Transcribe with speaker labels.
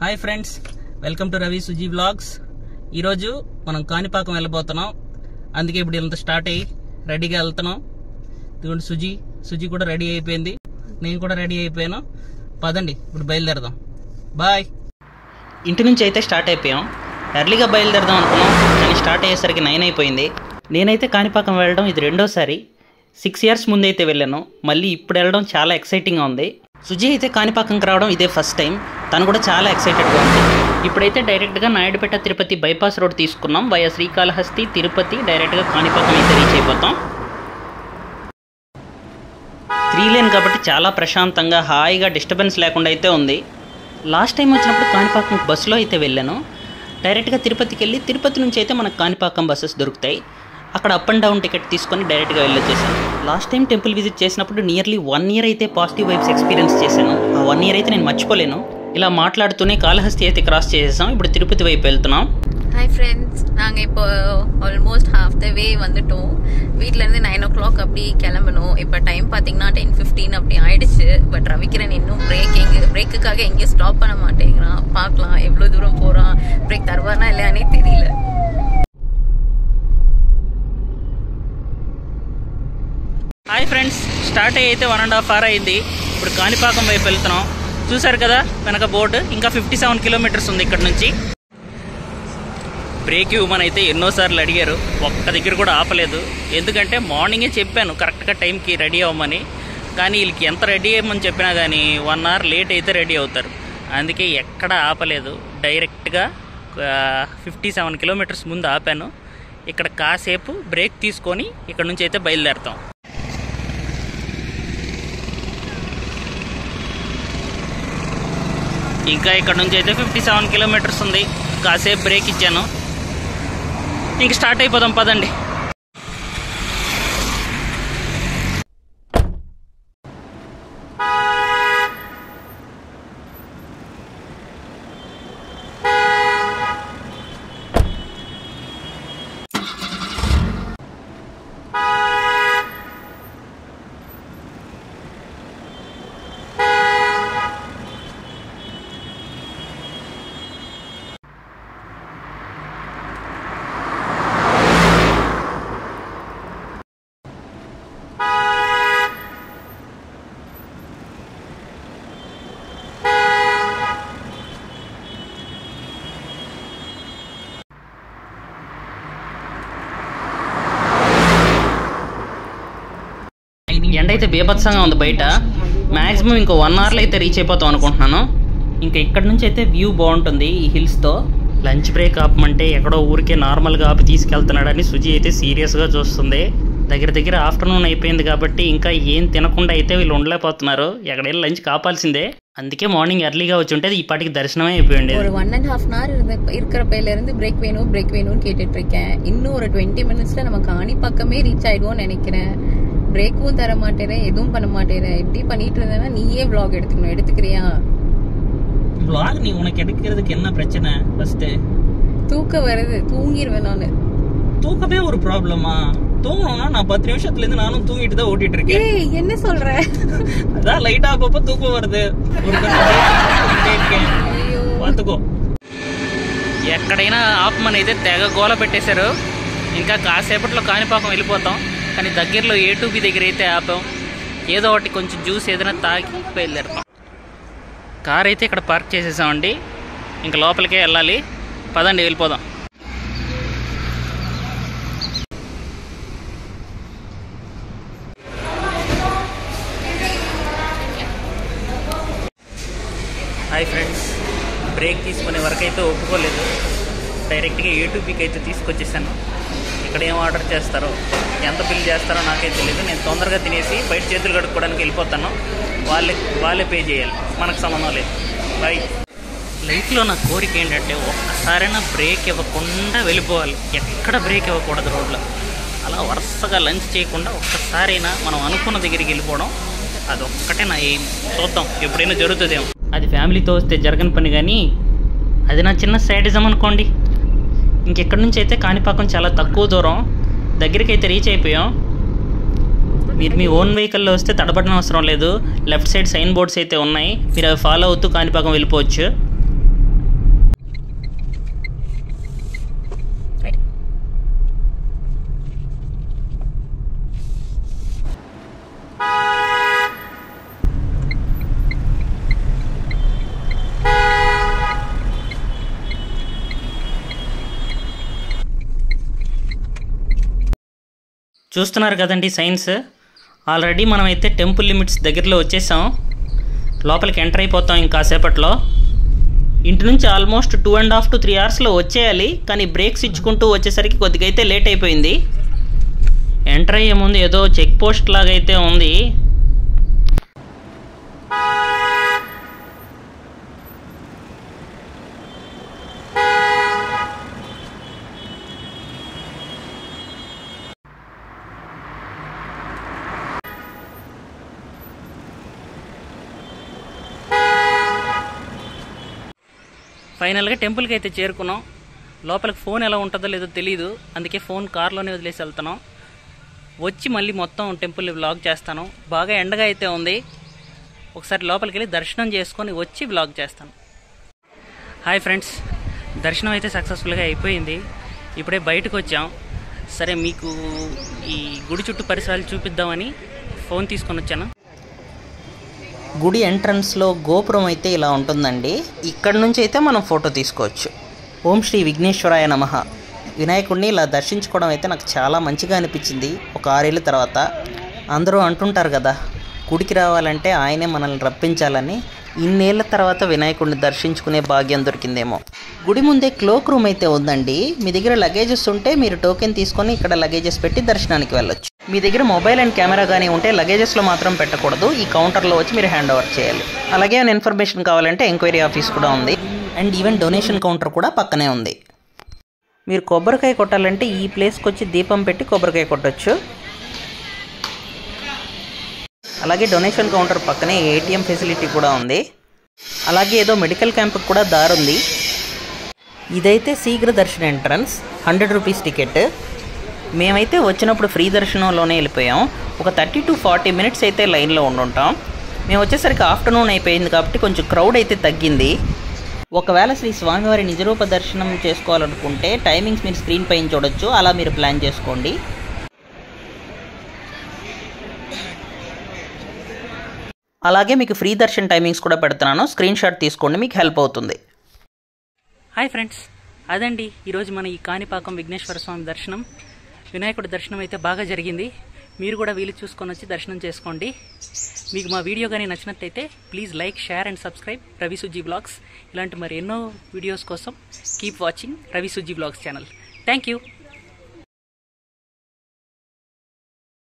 Speaker 1: Hi friends, welcome to Ravi Suji vlogs. ఈరోజు మనం కాణిపాకం వెళ్ళబోతున్నాం. అందుకే ఇప్పుడు ఇంత స్టార్ట్ అయ్యి రెడీగా వెళ్తున్నాం. ఇదిగోండి సుజీ కూడా రెడీ అయిపోయింది, నేను కూడా రెడీ అయిపోయాను. పదండి ఇప్పుడు బయలుదేరదాం. బాయ్. ఇంటి నుంచి అయితే స్టార్ట్ అయిపోయాం. ఎర్లీగా బయలుదేరదాం అనుకున్నాం, కానీ స్టార్ట్ అయ్యేసరికి 9 అయిపోయింది. నేనైతే కాణిపాకం వెళ్ళడం ఇది రెండోసారి. 6 years ముందైతే వెళ్ళాను, మళ్ళీ ఇప్పుడు వెళ్ళడం చాలా ఎక్సైటింగ్గా ఉంది. సుజీ అయితే కాణిపాకంకి రావడం ఇదే ఫస్ట్ టైం. తను కూడా చాలా ఎక్సైటెడ్గా ఉంది. ఇప్పుడైతే డైరెక్ట్గా నాయుడుపేట తిరుపతి బైపాస్ రోడ్ తీసుకున్నాం. వయా శ్రీకాళహస్తి తిరుపతి డైరెక్ట్గా కాణిపాకం అయితే రీచ్ అయిపోతాం. 3 lane కాబట్టి చాలా ప్రశాంతంగా హాయిగా డిస్టర్బెన్స్ లేకుండా అయితే ఉంది. లాస్ట్ టైం వచ్చినప్పుడు కాణిపాకం బస్సులో అయితే వెళ్ళాను. డైరెక్ట్గా తిరుపతికి వెళ్ళి తిరుపతి నుంచి అయితే మనకు కాణిపాకం బస్సెస్ దొరుకుతాయి. అక్కడ అప్ అండ్ డౌన్ టికెట్ తీసుకొని డైరెక్ట్గా వెళ్ళొచ్చేసాను. లాస్ట్ టైం టెంపుల్ విజిట్ చేసినప్పుడు నియర్లీ 1 year అయితే పాజిటివ్ వైబ్స్ ఎక్స్పీరియన్స్ చేశాను. ఆ 1 year అయితే నేను మర్చిపోలేను. ఇలా మాట్లాడుతూనే కాళహస్తి అయితే క్రాస్ చేసేసాం. ఇప్పుడు తిరుపతి వైపు వెళ్తున్నాం.
Speaker 2: ஹாய் ஃப்ரெண்ட்ஸ், நாங்கள் இப்போ ஆல்மோஸ்ட் ஹாஃப் த வே வந்துட்டோம். வீட்டிலேருந்து 9 o'clock அப்படி கிளம்பணும். இப்போ டைம் பார்த்தீங்கன்னா 10:15 அப்படி ஆயிடுச்சு. பட் ரவிக்கிரன் இன்னும் பிரேக்குக்காக எங்கேயும் ஸ்டாப் பண்ண மாட்டேங்கிறான். பார்க்கலாம் எவ்வளோ தூரம் போகிறான், பிரேக் தருவானா இல்லையானே தெரியல.
Speaker 1: హాయ్ ఫ్రెండ్స్, స్టార్ట్ అయ్యి అయితే 1.5 hour అయింది. ఇప్పుడు కాణిపాకం వైపు వెళ్తున్నాం. చూసారు కదా వెనక బోర్డు. ఇంకా 57 kilometers ఉంది ఇక్కడ నుంచి. బ్రేక్ ఇవ్వమని అయితే ఎన్నోసార్లు అడిగారు, ఒక్క దగ్గర కూడా ఆపలేదు. ఎందుకంటే మార్నింగే చెప్పాను కరెక్ట్గా టైంకి రెడీ అవ్వమని. కానీ వీళ్ళకి ఎంత రెడీ అవ్వమని చెప్పినా కానీ 1 hour లేట్ అయితే రెడీ అవుతారు. అందుకే ఎక్కడ ఆపలేదు. డైరెక్ట్గా 57 kilometers ముందు ఆపాను. ఇక్కడ కాసేపు బ్రేక్ తీసుకొని ఇక్కడ నుంచి అయితే బయలుదేరుతాం. ఇంకా ఇక్కడ నుంచి అయితే 57 kilometers ఉంది. కాసేపు బ్రేక్ ఇచ్చాను, ఇంక స్టార్ట్ అయిపోదాం. పదండి. ఎండ అయితే బీభత్సంగా ఉంది బయట. మ్యాక్సిమం ఇంకో 1 hourలో అయితే రీచ్ అయిపోతాం అనుకుంటున్నాను. ఇంకా ఇక్కడ నుంచి అయితే వ్యూ బాగుంటుంది ఈ హిల్స్తో. లంచ్ బ్రేక్ ఆపమంటే ఎక్కడో ఊరికే నార్మల్గా ఆపి తీసుకెళ్తున్నాడని సుజీ అయితే సీరియస్గా చూస్తుంది. దగ్గర ఆఫ్టర్నూన్ అయిపోయింది కాబట్టి ఇంకా ఏం తినకుండా అయితే వీళ్ళు ఉండలేకపోతున్నారు. ఎక్కడైనా లంచ్ కాపాల్సిందే. అందుకే మార్నింగ్ ఎర్లీగా వచ్చి ఉంటే ఈ పాటికి దర్శనమే అయిపోయింది.
Speaker 2: ஒரு 1.5 hour இருக்கிறப்பையில இருந்து பிரேக் வேணும்னு கேட்டுட்டு இருக்கேன். இன்னும் ஒரு 20 minutesல நம்ம காணிப்பாக்கமே ரீச் ஆயிடுவோம்னு நினைக்கிறேன். பிரேக்கும் தர மாட்டேறேன், எதுவும் பண்ண மாட்டேறேன். இப்படி பண்ணிட்டு இருந்தேன்னா நீயே vlog எடுத்துக்கிறியா?
Speaker 1: vlog நீ உனக்கு எடுக்கிறதுக்கு என்ன பிரச்சனை? ஃபர்ஸ்ட்
Speaker 2: தூக்கம் வருது, தூங்கிடுவேன் நானு. தூக்கமே
Speaker 1: ஒரு ப்ராப்ளமா? தூங்கணும்னா நான் 10 நிமிஷத்துல இருந்து நானும் தூங்கிட்டு தான் ஓட்டிட்டு இருக்கேன்.
Speaker 2: ஏய், என்ன சொல்ற?
Speaker 1: அதான் லைட்டா அப்பப்ப தூக்கம் வருது. ஒரு పాతుకో. ఎక్కడైనా ఆపమని అయితే తెగ గోల పెట్టేశారు. ఇంకా కాసేపట్లో కాణిపాకం వెళ్ళిపోతాం. కానీ దగ్గరలో A2B దగ్గర అయితే ఆపాం. ఏదో ఒకటి కొంచెం జ్యూస్ ఏదైనా తాగి బయలుదేరుతాం. కార్ అయితే ఇక్కడ పార్క్ చేసేసామండి. ఇంకా లోపలికే వెళ్ళాలి. పదండి వెళ్ళిపోదాం. హాయ్ ఫ్రెండ్స్, బ్రేక్ తీసుకునే వరకు అయితే ఒప్పుకోలేదు. డైరెక్ట్గా A2Bకి అయితే తీసుకొచ్చేసాను. ఇక్కడ ఏం ఆర్డర్ చేస్తారో, ఎంత బిల్ చేస్తారో నాకైతే తెలియదు. నేను తొందరగా తినేసి బయట చేతులు కడుక్కోవడానికి వెళ్ళిపోతాను. వాళ్ళే పే చేయాలి, మనకు సంబంధం లేదు. బై. లైఫ్లో నా కోరిక ఏంటంటే ఒక్కసారైనా బ్రేక్ ఇవ్వకుండా వెళ్ళిపోవాలి. ఎక్కడ బ్రేక్ ఇవ్వకూడదు రోడ్లో. అలా వరుసగా లంచ్ చేయకుండా ఒక్కసారైనా మనం అనుకున్న దగ్గరికి వెళ్ళిపోవడం, అదొక్కటే నా ఎయిమ్. చూద్దాం ఎప్పుడైనా జరుగుతుందేమో. అది ఫ్యామిలీతో వస్తే జరగని పని, కానీ అది నా చిన్న సాడిజం అనుకోండి. ఇంకెక్కడి నుంచి అయితే కాణిపాకం చాలా తక్కువ దూరం, దగ్గరికి అయితే రీచ్ అయిపోయాం. మీరు మీ ఓన్ వెహికల్లో వస్తే తడబడిన అవసరం లేదు. లెఫ్ట్ సైడ్ సైన్ బోర్డ్స్ అయితే ఉన్నాయి, మీరు అవి ఫాలో అవుతూ కాణిపాకం వెళ్ళిపోవచ్చు. చూస్తున్నారు కదండి సైన్స్. ఆల్రెడీ మనమైతే టెంపుల్ లిమిట్స్ దగ్గరలో వచ్చేసాం. లోపలికి ఎంటర్ అయిపోతాం ఇంకాసేపట్లో. ఇంటి నుంచి ఆల్మోస్ట్ 2.5 to 3 hours వచ్చేయాలి. కానీ బ్రేక్స్ ఇచ్చుకుంటూ వచ్చేసరికి కొద్దిగా అయితే లేట్ అయిపోయింది. ఎంటర్ అయ్యే ముందు ఏదో చెక్ పోస్ట్ లాగా అయితే ఉంది. ఫైనల్గా టెంపుల్కి అయితే చేరుకున్నాం. లోపలికి ఫోన్ ఎలా ఉంటుందో లేదో తెలియదు, అందుకే ఫోన్ కార్లోనే వదిలేసి వెళ్తున్నాం. వచ్చి మళ్ళీ మొత్తం టెంపుల్ వ్లాగ్ చేస్తాను. బాగా ఎండగా అయితే ఉంది. ఒకసారి లోపలికి వెళ్ళి దర్శనం చేసుకొని వచ్చి వ్లాగ్ చేస్తాను. హాయ్ ఫ్రెండ్స్, దర్శనం అయితే సక్సెస్ఫుల్గా అయిపోయింది. ఇప్పుడే బయటకు వచ్చాం. సరే మీకు ఈ గుడి చుట్టూ పరిసరాలు చూపిద్దామని ఫోన్ తీసుకొని వచ్చాను. గుడి ఎంట్రన్స్లో గోపురం అయితే ఇలా ఉంటుందండి. ఇక్కడ నుంచి అయితే మనం ఫోటో తీసుకోవచ్చు. ఓం శ్రీ విఘ్నేశ్వరాయ నమః. వినాయకుడిని ఇలా దర్శించుకోవడం అయితే నాకు చాలా మంచిగా అనిపించింది ఒక 6 ఏళ్ళ తర్వాత. అందరూ అంటుంటారు కదా, గుడికి రావాలంటే ఆయనే మనల్ని రప్పించాలని. ఇన్నేళ్ల తర్వాత వినాయకుడిని దర్శించుకునే భాగ్యం దొరికిందేమో. గుడి ముందే క్లోక్ రూమ్ అయితే ఉందండి. మీ దగ్గర లగేజెస్ ఉంటే మీరు టోకెన్ తీసుకొని ఇక్కడ లగేజెస్ పెట్టి దర్శనానికి వెళ్ళొచ్చు. మీ దగ్గర మొబైల్ అండ్ కెమెరా కానీ ఉంటే లగేజెస్లో మాత్రం పెట్టకూడదు. ఈ కౌంటర్లో వచ్చి మీరు హ్యాండ్ ఓవర్ చేయాలి. అలాగే ఏమైనా ఇన్ఫర్మేషన్ కావాలంటే ఎంక్వైరీ ఆఫీస్ కూడా ఉంది. అండ్ ఈవెన్ డొనేషన్ కౌంటర్ కూడా పక్కనే ఉంది. మీరు కొబ్బరికాయ కొట్టాలంటే ఈ ప్లేస్కి వచ్చి దీపం పెట్టి కొబ్బరికాయ కొట్టచ్చు. అలాగే డొనేషన్ కౌంటర్ పక్కనే ఏటీఎం ఫెసిలిటీ కూడా ఉంది. అలాగే ఏదో మెడికల్ క్యాంప్కి కూడా దారుంది. ఇదైతే శీఘ్ర దర్శన ఎంట్రన్స్, 100 రూపీస్ టికెట్. మేమైతే వచ్చినప్పుడు ఫ్రీ దర్శనంలోనే వెళ్ళిపోయాం. ఒక 30 to 40 minutes అయితే లైన్లో ఉండుంటాం. మేము వచ్చేసరికి ఆఫ్టర్నూన్ అయిపోయింది కాబట్టి కొంచెం క్రౌడ్ అయితే తగ్గింది. ఒకవేళ శ్రీ స్వామివారి నిజరూప దర్శనం చేసుకోవాలనుకుంటే టైమింగ్స్ మీరు స్క్రీన్ పైన చూడొచ్చు. అలా మీరు ప్లాన్ చేసుకోండి. అలాగే మీకు ఫ్రీ దర్శన్ టైమింగ్స్ కూడా పెడుతున్నాను, స్క్రీన్ షాట్ తీసుకోండి, మీకు హెల్ప్ అవుతుంది. హాయ్ ఫ్రెండ్స్, అదండి ఈరోజు మన ఈ కాణిపాకం విఘ్నేశ్వర స్వామి దర్శనం. వినాయకుడి దర్శనం అయితే బాగా జరిగింది. మీరు కూడా వీలు చూసుకొని వచ్చి దర్శనం చేసుకోండి. మీకు మా వీడియో కానీ నచ్చినట్లయితే please like, share and subscribe Ravi Suji blogs. ఇలాంటి మరి ఎన్నో వీడియోస్ కోసం keep watching Ravi Suji blogs channel. Thank you.